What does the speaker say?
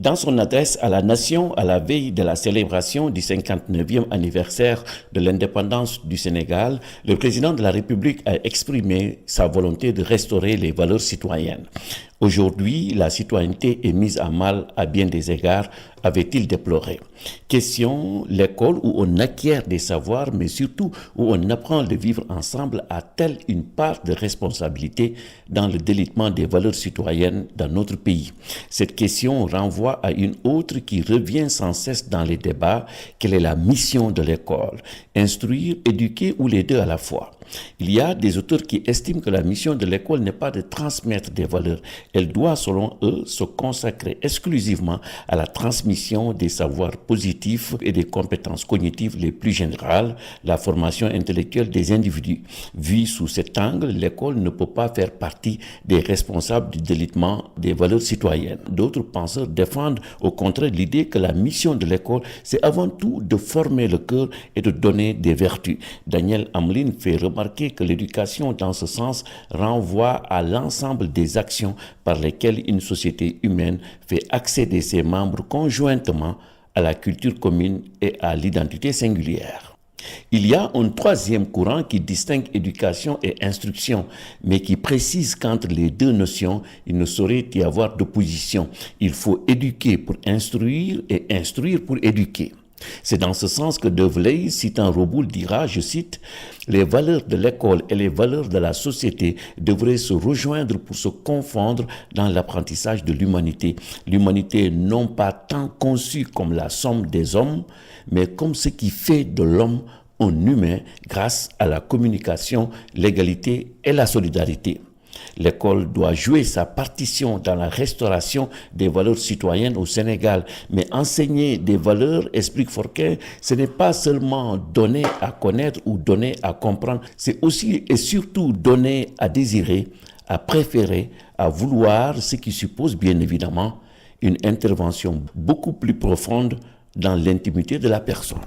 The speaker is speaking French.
Dans son adresse à la nation à la veille de la célébration du 59e anniversaire de l'indépendance du Sénégal, le président de la République a exprimé sa volonté de restaurer les valeurs citoyennes. Aujourd'hui, la citoyenneté est mise à mal à bien des égards, avait-il déploré. Question, l'école où on acquiert des savoirs, mais surtout où on apprend de vivre ensemble, a-t-elle une part de responsabilité dans le délitement des valeurs citoyennes dans notre pays? Cette question renvoie à une autre qui revient sans cesse dans les débats. Quelle est la mission de l'école? Instruire, éduquer ou les deux à la fois? Il y a des auteurs qui estiment que la mission de l'école n'est pas de transmettre des valeurs. Elle doit, selon eux, se consacrer exclusivement à la transmission des savoirs positifs et des compétences cognitives les plus générales, la formation intellectuelle des individus. Vu sous cet angle, l'école ne peut pas faire partie des responsables du délitement des valeurs citoyennes. D'autres penseurs défendent au contraire l'idée que la mission de l'école, c'est avant tout de former le cœur et de donner des vertus. Daniel Hamlin fait remarquer que l'éducation dans ce sens renvoie à l'ensemble des actions par lesquelles une société humaine fait accéder ses membres conjointement à la culture commune et à l'identité singulière. Il y a un troisième courant qui distingue éducation et instruction, mais qui précise qu'entre les deux notions, il ne saurait y avoir d'opposition. Il faut éduquer pour instruire et instruire pour éduquer. C'est dans ce sens que De Vley, citant Roboul, dira, je cite, « Les valeurs de l'école et les valeurs de la société devraient se rejoindre pour se confondre dans l'apprentissage de l'humanité. L'humanité non pas tant conçue comme la somme des hommes, mais comme ce qui fait de l'homme un humain grâce à la communication, l'égalité et la solidarité. » L'école doit jouer sa partition dans la restauration des valeurs citoyennes au Sénégal. Mais enseigner des valeurs, explique Forquet, ce n'est pas seulement donner à connaître ou donner à comprendre, c'est aussi et surtout donner à désirer, à préférer, à vouloir, ce qui suppose bien évidemment une intervention beaucoup plus profonde dans l'intimité de la personne.